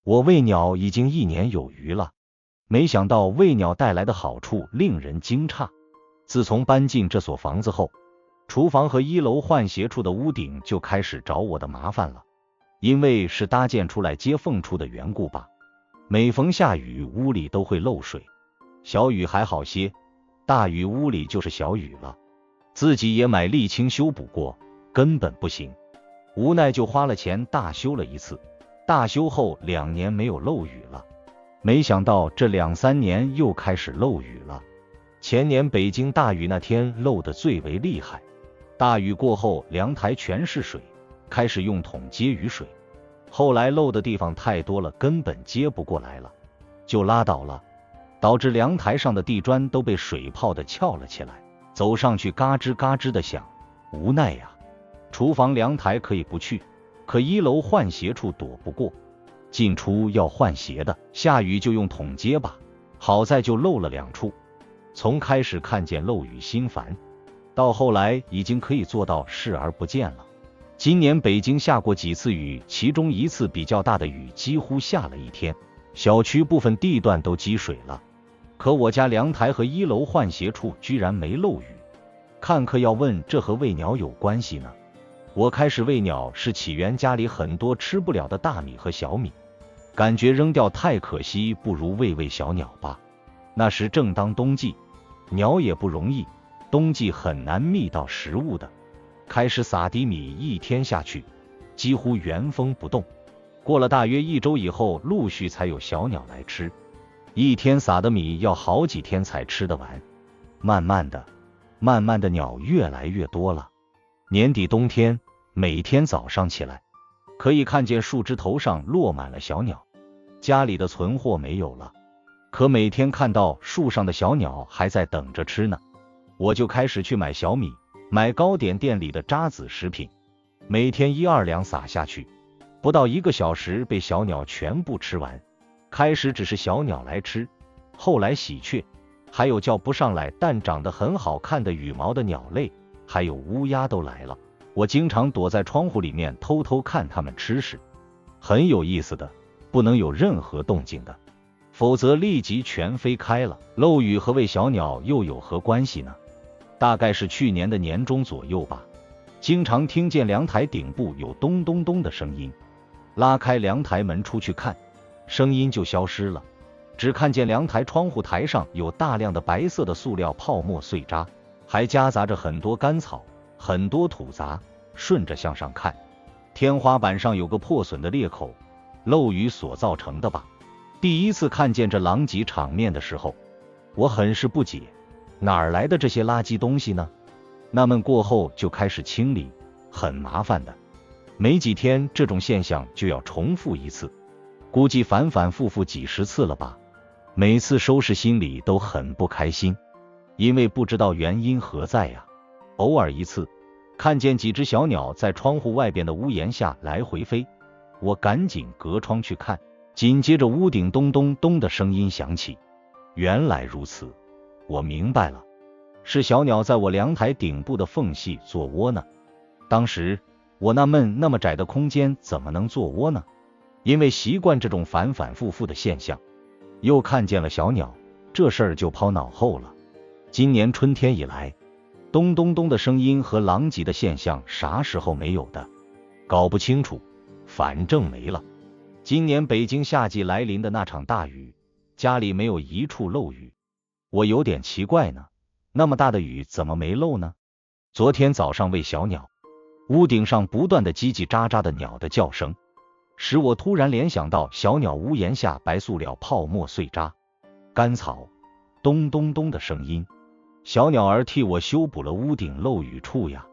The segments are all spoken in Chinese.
我喂鸟已经1年有余了，没想到喂鸟带来的好处令人惊诧。自从搬进这所房子后，厨房和1楼换鞋处的屋顶就开始找我的麻烦了。因为是搭建出来接缝处的缘故吧，每逢下雨屋里都会漏水，小雨还好些，大雨屋里就是小雨了。自己也买沥青修补过，根本不行，无奈就花了钱大修了一次。大修后2年没有漏雨了，没想到这2、3年又开始漏雨了。前年北京大雨那天漏得最为厉害，大雨过后阳台全是水，开始用桶接雨水，后来漏的地方太多了，根本接不过来了，就拉倒了，导致阳台上的地砖都被水泡的翘了起来，走上去嘎吱嘎吱的响。无奈呀，厨房阳台可以不去，可1楼换鞋处躲不过，进出要换鞋的，下雨就用桶接吧，好在就漏了2处。从开始看见漏雨心烦，到后来已经可以做到视而不见了。今年北京下过几次雨，其中一次比较大的雨几乎下了1天，小区部分地段都积水了，可我家阳台和1楼换鞋处居然没漏雨。看客要问这和喂鸟有关系呢？我开始喂鸟是起源家里很多吃不了的大米和小米，感觉扔掉太可惜，不如喂小鸟吧。那时正当冬季，鸟也不容易，冬季很难觅到食物的。开始撒低米，1天下去几乎原封不动，过了大约1周以后，陆续才有小鸟来吃。1天撒的米要好几天才吃得完，慢慢的鸟越来越多了。年底冬天，每天早上起来可以看见树枝头上落满了小鸟，家里的存货没有了，可每天看到树上的小鸟还在等着吃呢，我就开始去买小米，买糕点店里的渣子食品，每天1、2两撒下去，不到1个小时被小鸟全部吃完。开始只是小鸟来吃，后来喜鹊，还有叫不上来但长得很好看的羽毛的鸟类，还有乌鸦都来了。我经常躲在窗户里面偷偷看它们吃食，很有意思的，不能有任何动静的，否则立即全飞开了。漏雨和喂小鸟又有何关系呢？大概是去年的年中左右吧，经常听见阳台顶部有咚咚咚的声音，拉开阳台门出去看，声音就消失了，只看见阳台窗户台上有大量的白色的塑料泡沫碎渣，还夹杂着很多干草，很多土杂。顺着向上看，天花板上有个破损的裂口，漏雨所造成的吧。第一次看见这狼藉场面的时候，我很是不解，哪儿来的这些垃圾东西呢？那么过后就开始清理，很麻烦的，没几天这种现象就要重复一次，估计反复几10次了吧。每次收拾心里都很不开心，因为不知道原因何在呀。偶尔一次看见几只小鸟在窗户外边的屋檐下来回飞，我赶紧隔窗去看，紧接着屋顶咚咚咚的声音响起。原来如此，我明白了，是小鸟在我阳台顶部的缝隙做窝呢。当时我纳闷，那么窄的空间怎么能做窝呢？因为习惯这种反复的现象，又看见了小鸟，这事儿就抛脑后了。今年春天以来，咚咚咚的声音和狼藉的现象啥时候没有的？搞不清楚，反正没了。今年北京夏季来临的那场大雨，家里没有一处漏雨，我有点奇怪呢，那么大的雨怎么没漏呢？昨天早上喂小鸟，屋顶上不断的叽叽喳喳的鸟的叫声，使我突然联想到小鸟屋檐下白塑料泡沫碎渣、干草，咚咚咚的声音。小鸟儿替我修补了屋顶漏雨处呀，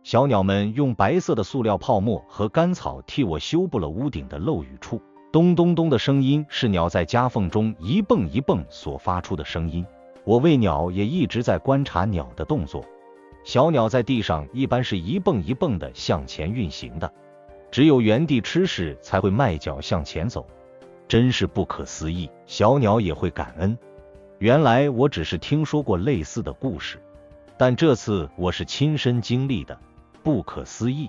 小鸟们用白色的塑料泡沫和干草替我修补了屋顶的漏雨处。咚咚咚的声音是鸟在夹缝中一蹦一蹦所发出的声音。我喂鸟也一直在观察鸟的动作，小鸟在地上一般是一蹦一蹦的向前运行的，只有原地吃食才会迈脚向前走，真是不可思议。小鸟也会感恩。原来我只是听说过类似的故事，但这次我是亲身经历的，不可思议。